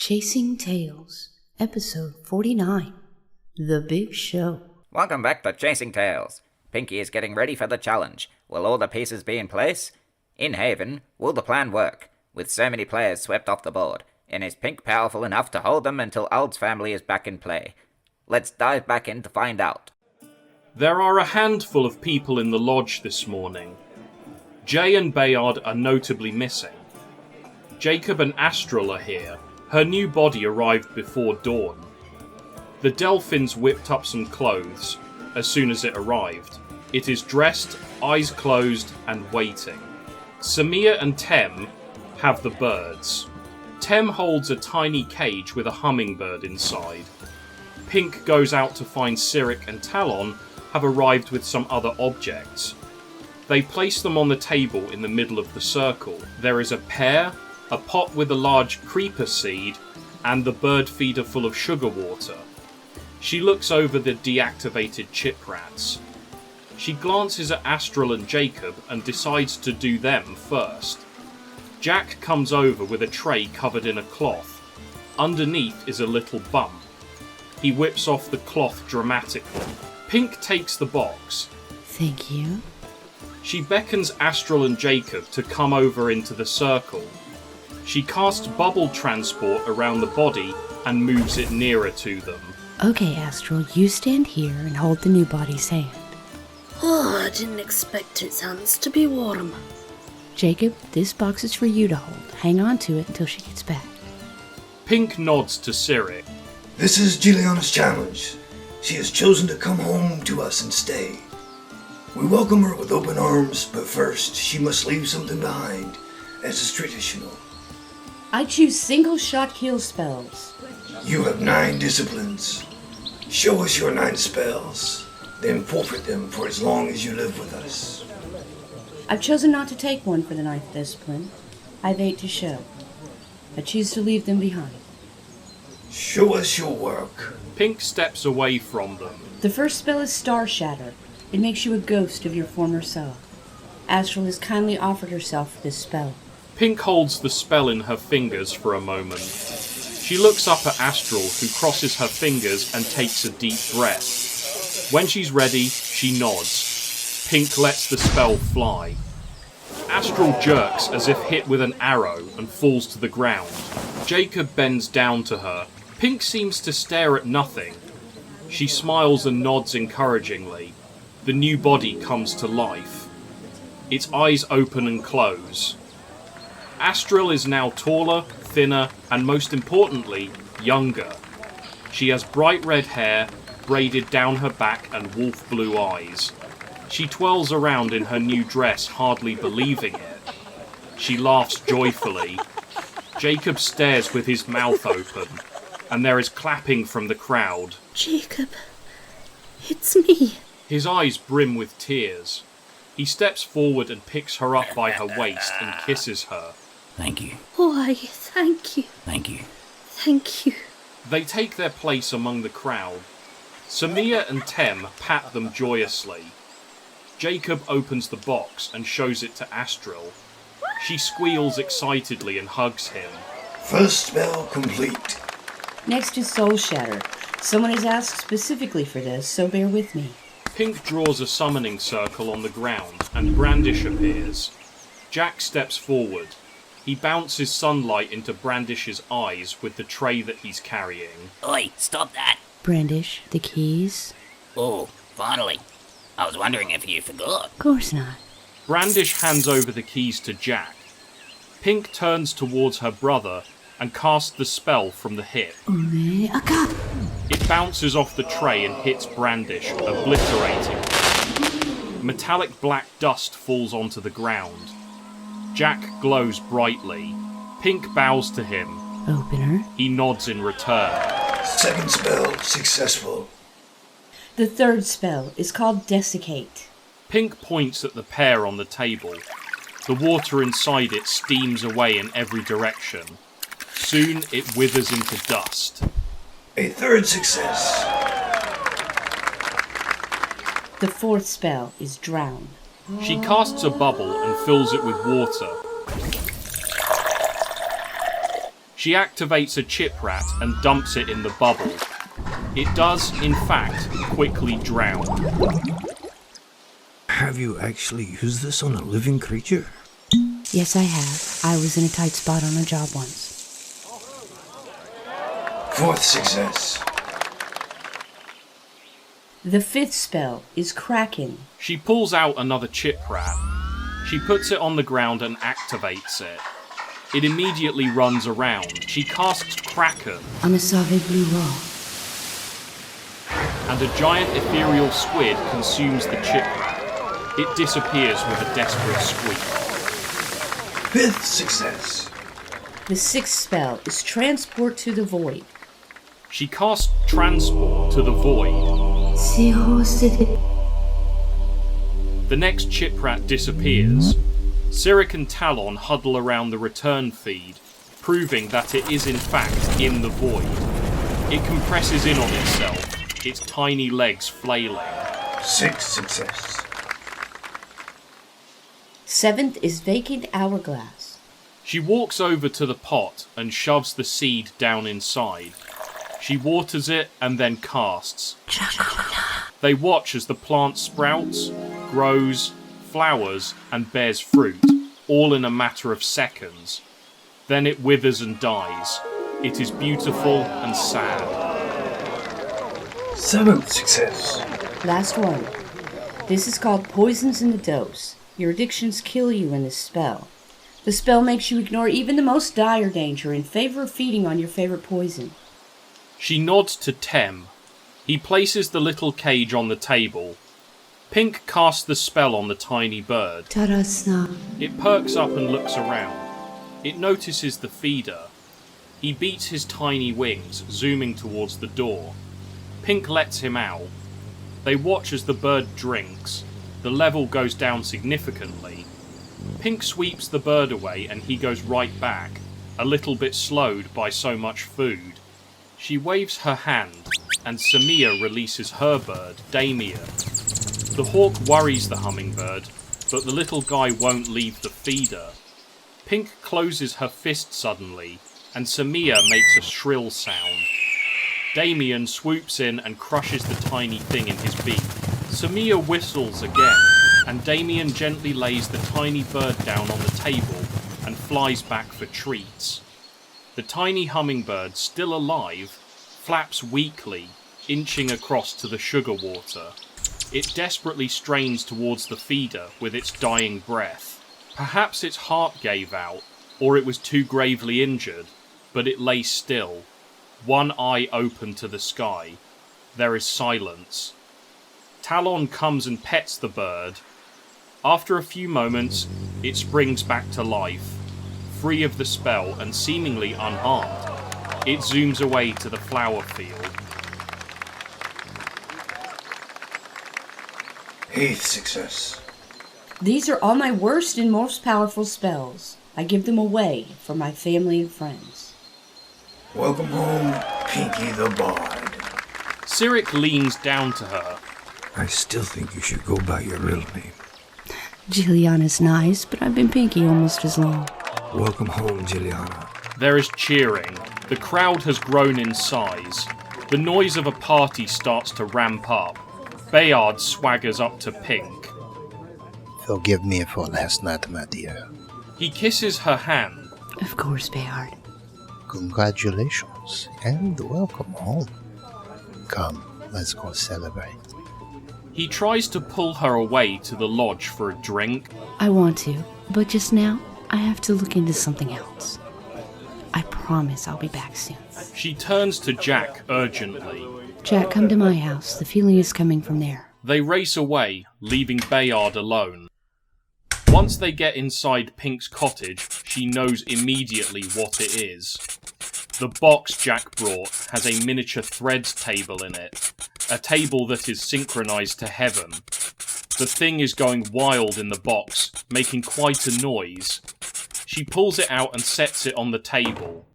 Chasing Tales, Episode 49, The Big Show. Welcome back to Chasing Tales. Pinky is getting ready for the challenge. Will all the pieces be in place? In Haven, will the plan work? With so many players swept off the board, and is Pink powerful enough to hold them until Ald's family is back in play? Let's dive back in to find out. There are a handful of people in the lodge this morning. Jay and Bayard are notably missing. Jacob and Astral are here. Her new body arrived before dawn. The Delphins whipped up some clothes as soon as it arrived. It is dressed, eyes closed, and waiting. Samir and Tem have the birds. Tem holds a tiny cage with a hummingbird inside. Pink goes out to find Cyric and Talon have arrived with some other objects. They place them on the table in the middle of the circle. There is a pear, a pot with a large creeper seed, and the bird feeder full of sugar water. She looks over the deactivated chip rats. She glances at Astral and Jacob and decides to do them first. Jack comes over with a tray covered in a cloth. Underneath is a little bump. He whips off the cloth dramatically. Pink takes the box. Thank you. She beckons Astral and Jacob to come over into the circle. She casts bubble transport around the body and moves it nearer to them. Okay, Astral, you stand here and hold the new body's hand. Oh, I didn't expect its hands to be warm. Jacob, this box is for you to hold. Hang on to it until she gets back. Pink nods to Cyric. This is Juliana's challenge. She has chosen to come home to us and stay. We welcome her with open arms, but first she must leave something behind, as is traditional. I choose single-shot heal spells. You have 9 disciplines. Show us your 9 spells, then forfeit them for as long as you live with us. I've chosen not to take one for the 9th discipline. I've 8 to show. I choose to leave them behind. Show us your work. Pink steps away from them. The first spell is Star Shatter. It makes you a ghost of your former self. Astral has kindly offered herself for this spell. Pink holds the spell in her fingers for a moment. She looks up at Astral, who crosses her fingers and takes a deep breath. When she's ready, she nods. Pink lets the spell fly. Astral jerks as if hit with an arrow and falls to the ground. Jacob bends down to her. Pink seems to stare at nothing. She smiles and nods encouragingly. The new body comes to life. Its eyes open and close. Astral is now taller, thinner, and most importantly, younger. She has bright red hair, braided down her back and wolf blue eyes. She twirls around in her new dress, hardly believing it. She laughs joyfully. Jacob stares with his mouth open, and there is clapping from the crowd. Jacob, it's me. His eyes brim with tears. He steps forward and picks her up by her waist and kisses her. Thank you. Why, thank you. Thank you. Thank you. They take their place among the crowd. Samir and Tem pat them joyously. Jacob opens the box and shows it to Astral. She squeals excitedly and hugs him. First spell complete. Next is Soul Shatter. Someone has asked specifically for this, so bear with me. Pink draws a summoning circle on the ground and Brandish appears. Jack steps forward. He bounces sunlight into Brandish's eyes with the tray that he's carrying. Oi, stop that. Brandish, the keys? Oh, finally. I was wondering if you forgot. Of course not. Brandish hands over the keys to Jack. Pink turns towards her brother and casts the spell from the hip. It bounces off the tray and hits Brandish, obliterating him. Metallic black dust falls onto the ground. Jack glows brightly. Pink bows to him. Opener. He nods in return. Second spell successful. The third spell is called Desiccate. Pink points at the pear on the table. The water inside it steams away in every direction. Soon it withers into dust. A third success. The fourth spell is Drown. She casts a bubble and fills it with water. She activates a chip rat and dumps it in the bubble. It does, in fact, quickly drown. Have you actually used this on a living creature? Yes, I have. I was in a tight spot on a job once. 4th success. The 5th spell is Kraken. She pulls out another chip rat. She puts it on the ground and activates it. It immediately runs around. She casts Kraken, On a Sauve Blue Raw. and a giant ethereal squid consumes the chip rat. It disappears with a desperate squeak. 5th success. The 6th spell is Transport to the Void. She casts Transport to the Void. The next chip rat disappears. Cyric and Talon huddle around the return feed, proving that it is in fact in the void. It compresses in on itself, its tiny legs flailing. 6th success. 7th is Vacant Hourglass. She walks over to the pot and shoves the seed down inside. She waters it and then casts. They watch as the plant sprouts, grows, flowers, and bears fruit, all in a matter of seconds. Then it withers and dies. It is beautiful and sad. 7th success. Last one. This is called Poisons in the Dose. Your addictions kill you in this spell. The spell makes you ignore even the most dire danger in favor of feeding on your favorite poison. She nods to Tem. He places the little cage on the table. Pink casts the spell on the tiny bird. Tarasna. It perks up and looks around. It notices the feeder. He beats his tiny wings, zooming towards the door. Pink lets him out. They watch as the bird drinks. The level goes down significantly. Pink sweeps the bird away and he goes right back, a little bit slowed by so much food. She waves her hand, and Samia releases her bird, Damien. The hawk worries the hummingbird, but the little guy won't leave the feeder. Pink closes her fist suddenly, and Samia makes a shrill sound. Damien swoops in and crushes the tiny thing in his beak. Samia whistles again, and Damien gently lays the tiny bird down on the table and flies back for treats. The tiny hummingbird, still alive, flaps weakly, inching across to the sugar water. It desperately strains towards the feeder with its dying breath. Perhaps its heart gave out, or it was too gravely injured, but it lay still, one eye open to the sky. There is silence. Talon comes and pets the bird. After a few moments, it springs back to life, free of the spell and seemingly unharmed. It zooms away to the flower field. 8th success. These are all my worst and most powerful spells. I give them away for my family and friends. Welcome home, Pinky the Bard. Cyric leans down to her. I still think you should go by your real name. Juliana's nice, but I've been Pinky almost as long. Welcome home, Juliana. There is cheering. The crowd has grown in size. The noise of a party starts to ramp up. Bayard swaggers up to Pink. Forgive me for last night, my dear. He kisses her hand. Of course, Bayard. Congratulations, and welcome home. Come, let's go celebrate. He tries to pull her away to the lodge for a drink. I want to, but just now, I have to look into something else. I promise I'll be back soon. She turns to Jack urgently. Jack, come to my house. The feeling is coming from there. They race away, leaving Bayard alone. Once they get inside Pink's cottage, she knows immediately what it is. The box Jack brought has a miniature threads table in it, a table that is synchronized to heaven. The thing is going wild in the box, making quite a noise. She pulls it out and sets it on the table.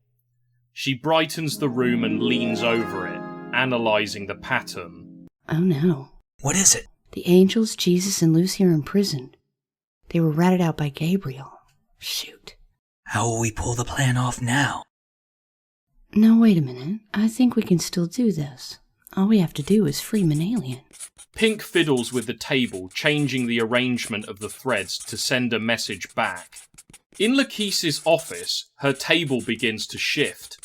She brightens the room and leans over it, analysing the pattern. Oh no. What is it? The angels, Jesus, and Lucy are imprisoned. They were ratted out by Gabriel. Shoot. How will we pull the plan off now? No, wait a minute. I think we can still do this. All we have to do is free Manalian. Pink fiddles with the table, changing the arrangement of the threads to send a message back. In Lachesis' office, her table begins to shift.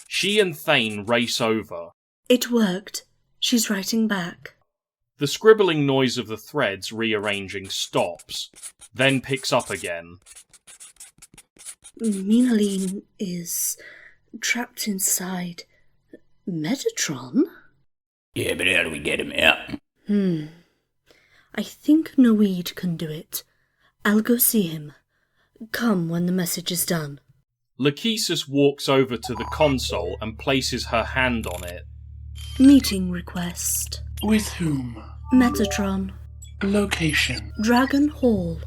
She and Thane race over. It worked. She's writing back. The scribbling noise of the threads rearranging stops, then picks up again. Minaline is trapped inside Metatron? Yeah, but how do we get him out? I think Noid can do it. I'll go see him. Come when the message is done. Lachesis walks over to the console and places her hand on it. Meeting request. With whom? Metatron. Location. Dragon Hall.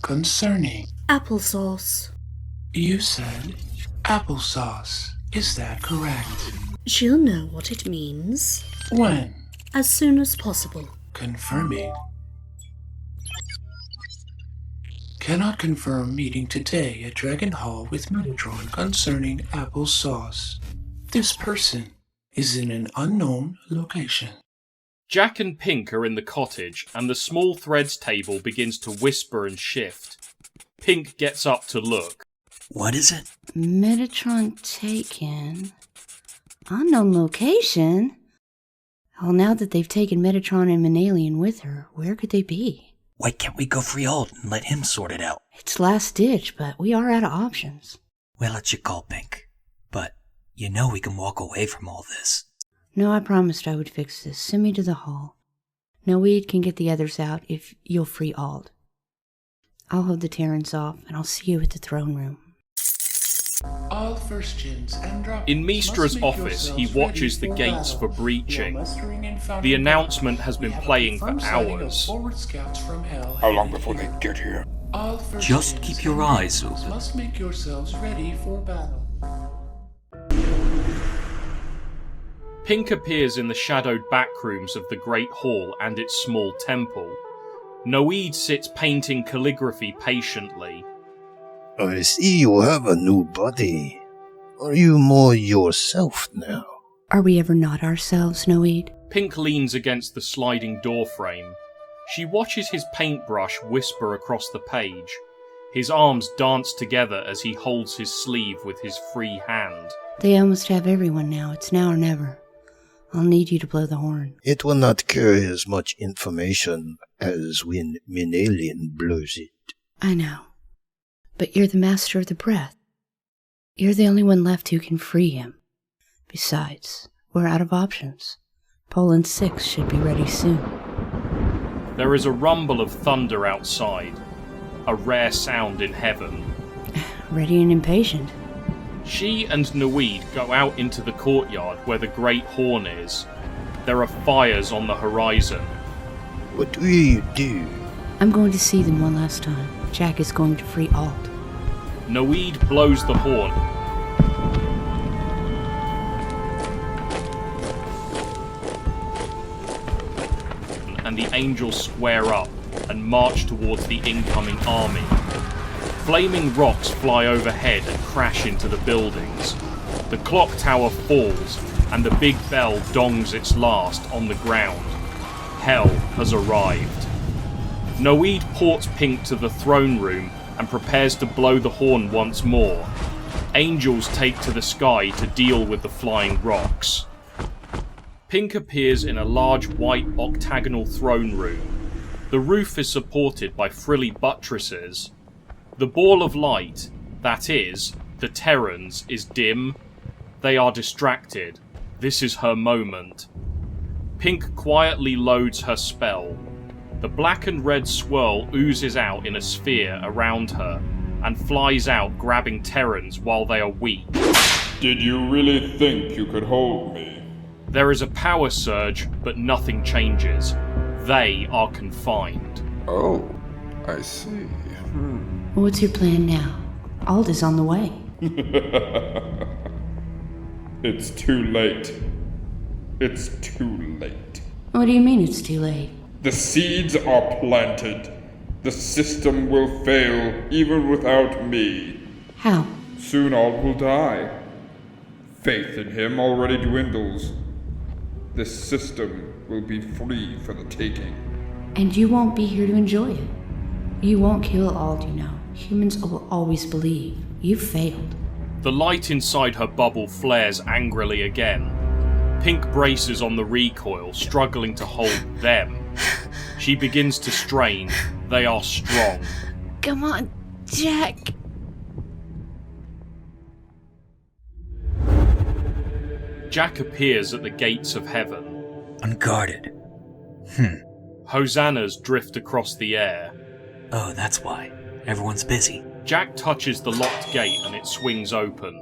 Concerning. Applesauce. You said applesauce. Is that correct? She'll know what it means. When? As soon as possible. Confirming. Cannot confirm meeting today at Dragon Hall with Metatron concerning applesauce. This person is in an unknown location. Jack and Pink are in the cottage, and the small threads table begins to whisper and shift. Pink gets up to look. What is it? Metatron taken. Unknown location? Well, now that they've taken Metatron and Manalian with her, where could they be? Why can't we go free Alt and let him sort it out? It's last ditch, but we are out of options. We'll let you call, Pink. But you know we can walk away from all this. No, I promised I would fix this. Send me to the hall. Noid can get the others out if you'll free Alt. I'll hold the Terrans off, and I'll see you at the throne room. All first gens and drop In Mistra's office, he watches the gates for breaching. The announcement has been playing for hours. How long before they get here? Just keep your eyes open. Must make yourselves ready for battle. Pink appears in the shadowed backrooms of the Great Hall and its small temple. Noid sits painting calligraphy patiently. I see you have a new body. Are you more yourself now? Are we ever not ourselves, Noid? Pink leans against the sliding door frame. She watches his paintbrush whisper across the page. His arms dance together as he holds his sleeve with his free hand. They almost have everyone now. It's now or never. I'll need you to blow the horn. It will not carry as much information as when Manalian blows it. I know. But you're the master of the breath. You're the only one left who can free him. Besides, we're out of options. Poland 6 should be ready soon. There is a rumble of thunder outside, a rare sound in heaven. Ready and impatient. She and Noid go out into the courtyard where the Great Horn is. There are fires on the horizon. What will you do? I'm going to see them one last time. Jack is going to free Alt. Noid blows the horn. And the angels square up and march towards the incoming army. Flaming rocks fly overhead and crash into the buildings. The clock tower falls, and the big bell dongs its last on the ground. Hell has arrived. Noid ports Pink to the throne room and prepares to blow the horn once more. Angels take to the sky to deal with the flying rocks. Pink appears in a large white octagonal throne room. The roof is supported by frilly buttresses. The ball of light, that is, the Terrans, is dim. They are distracted. This is her moment. Pink quietly loads her spell. The black and red swirl oozes out in a sphere around her and flies out, grabbing Terrans while they are weak. Did you really think you could hold me? There is a power surge, but nothing changes. They are confined. Oh, I see. What's your plan now? Alt is on the way. It's too late. It's too late. What do you mean it's too late? The seeds are planted. The system will fail even without me. How? Soon all will die. faith in him already dwindles. This system will be free for the taking. And you won't be here to enjoy it. You won't kill Ald, you know. Humans will always believe. You've failed. The light inside her bubble flares angrily again. Pink braces on the recoil, struggling to hold them. She begins to strain. They are strong. Come on, Jack. Jack appears at the gates of heaven. Unguarded. Hosannas drift across the air. Oh, that's why. Everyone's busy. Jack touches the locked gate and it swings open.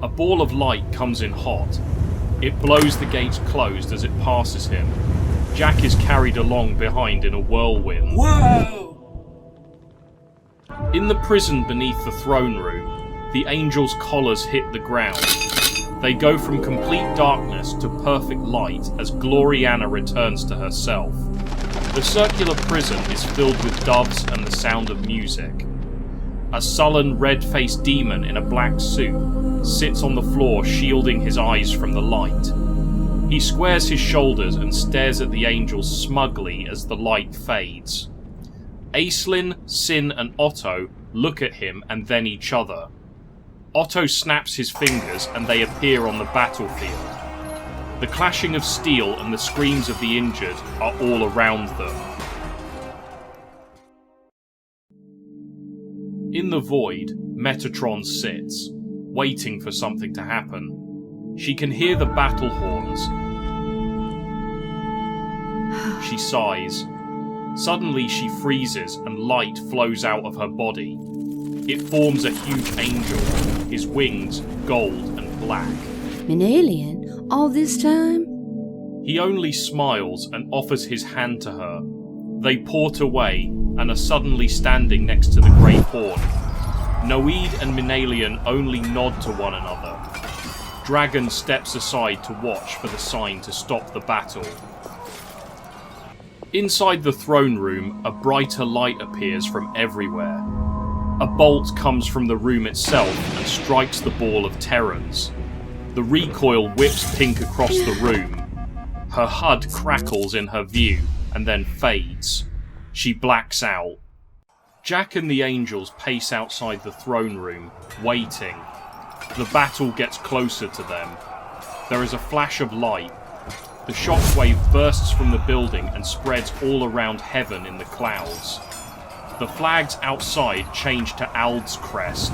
A ball of light comes in hot. It blows the gates closed as it passes him. Jack is carried along behind in a whirlwind. Whoa! In the prison beneath the throne room, the angels' collars hit the ground. They go from complete darkness to perfect light as Gloriana returns to herself. The circular prison is filled with doves and the sound of music. A sullen, red-faced demon in a black suit sits on the floor, shielding his eyes from the light. He squares his shoulders and stares at the angels smugly as the light fades. Aislinn, Sin, and Otto look at him and then each other. Otto snaps his fingers and they appear on the battlefield. The clashing of steel and the screams of the injured are all around them. In the void, Metatron sits, waiting for something to happen. She can hear the battle horns. She sighs. Suddenly she freezes and light flows out of her body. It forms a huge angel, his wings gold and black. An alien? All this time? He only smiles and offers his hand to her. They port away and are suddenly standing next to the Great Horn. Noid and Minalian only nod to one another. Dragon steps aside to watch for the sign to stop the battle. Inside the throne room, a brighter light appears from everywhere. A bolt comes from the room itself and strikes the ball of Terrans. The recoil whips Pink across the room. Her HUD crackles in her view and then fades. She blacks out. Jack and the angels pace outside the throne room, waiting. The battle gets closer to them. There is a flash of light. The shockwave bursts from the building and spreads all around heaven in the clouds. The flags outside change to Ald's crest.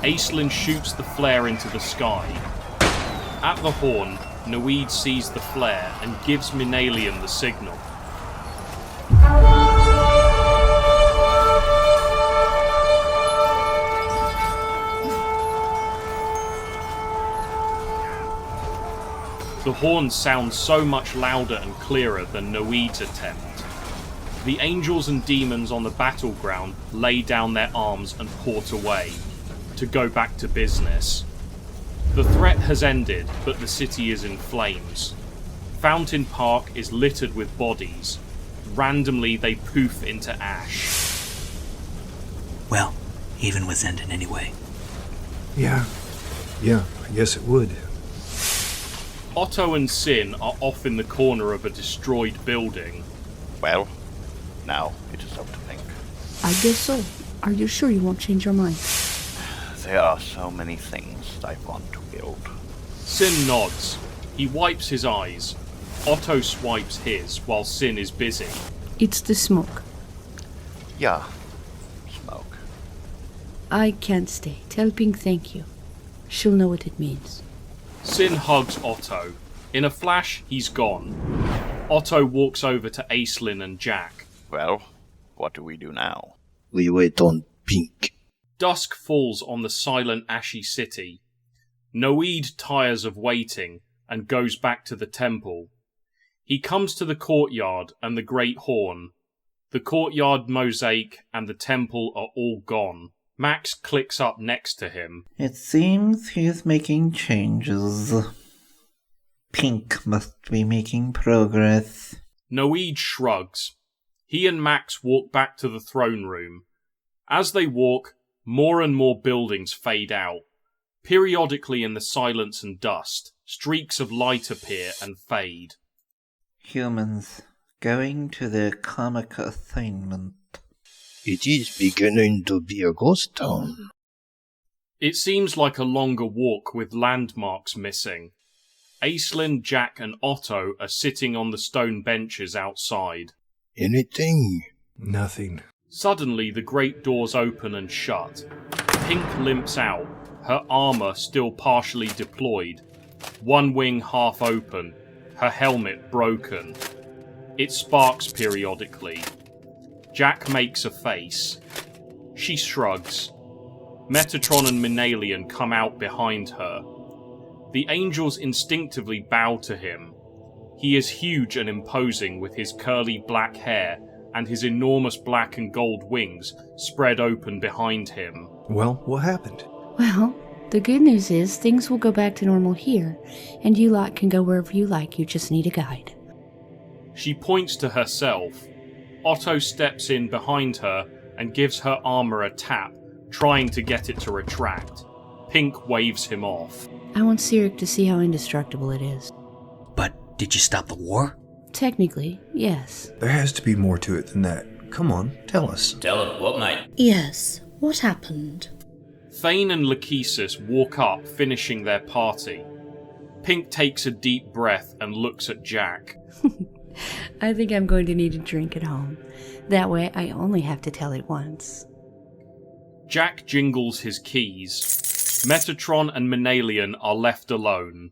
Aislinn shoots the flare into the sky. At the horn, Noid sees the flare and gives Minalian the signal. The horn sounds so much louder and clearer than Noid's attempt. The angels and demons on the battleground lay down their arms and port away, to go back to business. The threat has ended, but the city is in flames. Fountain Park is littered with bodies. Randomly they poof into ash. Well, even was ending anyway. Yeah, I guess it would. Otto and Sin are off in the corner of a destroyed building. Well, now it is up to Pink. I guess so. Are you sure you won't change your mind? There are so many things I want to build. Sin nods. He wipes his eyes. Otto swipes his while Sin is busy. It's the smoke. Yeah, smoke. I can't stay. Tell Pink thank you. She'll know what it means. Sin hugs Otto. In a flash, he's gone. Otto walks over to Aislinn and Jack. Well, what do we do now? We wait on Pink. Dusk falls on the silent, ashy city. Noid tires of waiting and goes back to the temple. He comes to the courtyard and the Great Horn. The courtyard mosaic and the temple are all gone. Max clicks up next to him. It seems he is making changes. Pink must be making progress. Noid shrugs. He and Max walk back to the throne room. As they walk, more and more buildings fade out. Periodically in the silence and dust, streaks of light appear and fade. Humans, going to their comic assignment. It is beginning to be a ghost town. It seems like a longer walk with landmarks missing. Aislinn, Jack and Otto are sitting on the stone benches outside. Anything? Nothing. Suddenly the great doors open and shut. Pink limps out, her armour still partially deployed, one wing half open, her helmet broken. It sparks periodically. Jack makes a face. She shrugs. Metatron and Minalian come out behind her. The angels instinctively bow to him. He is huge and imposing with his curly black hair and his enormous black and gold wings spread open behind him. Well, what happened? Well, the good news is things will go back to normal here, and you lot can go wherever you like. You just need a guide. She points to herself. Otto steps in behind her and gives her armor a tap, trying to get it to retract. Pink waves him off. I want Sirik to see how indestructible it is. But did you stop the war? Technically, yes. There has to be more to it than that. Come on, tell us. Tell her what, mate? Yes, what happened? Thane and Lachesis walk up, finishing their party. Pink takes a deep breath and looks at Jack. I think I'm going to need a drink at home. That way I only have to tell it once. Jack jingles his keys. Metatron and Minalian are left alone.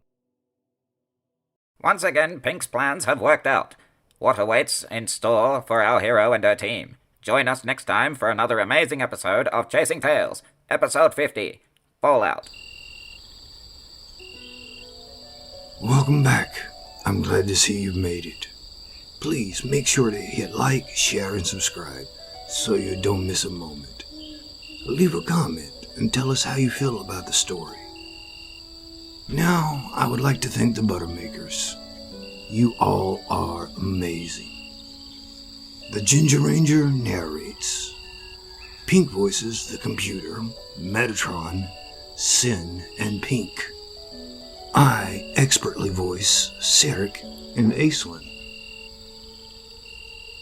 Once again, Pink's plans have worked out. What awaits in store for our hero and her team? Join us next time for another amazing episode of Chasing Tales, episode 50, Fallout. Welcome back. I'm glad to see you've made it. Please make sure to hit like, share, and subscribe so you don't miss a moment. Leave a comment and tell us how you feel about the story. Now, I would like to thank the Buttermakers. You all are amazing. The Ginger Ranger narrates. Pink voices the computer, Metatron, Sin, and Pink. I expertly voice Sirik and Aislinn.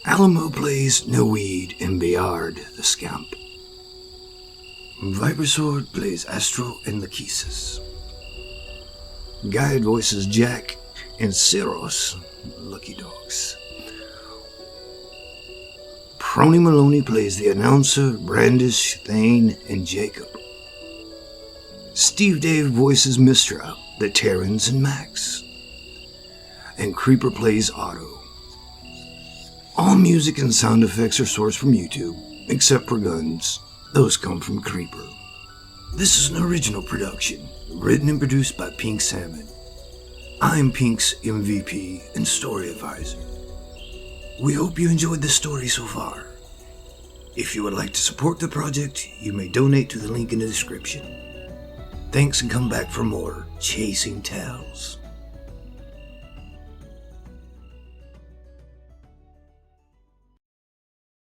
Alamo plays Noid and Bayard the Scamp. Vipersword plays Astro and Lachesis. Guide voices Jack and Siros, Lucky Dogs. Prony Maloney plays the announcer Brandish, Thane, and Jacob. Steve Dave voices Mistra, the Terrans, and Max. And Creeper plays Otto. All music and sound effects are sourced from YouTube, except for guns. Those come from Creeper. This is an original production, written and produced by Pink Salmon. I'm Pink's MVP and story advisor. We hope you enjoyed the story so far. If you would like to support the project, you may donate to the link in the description. Thanks and come back for more Chasing Tales.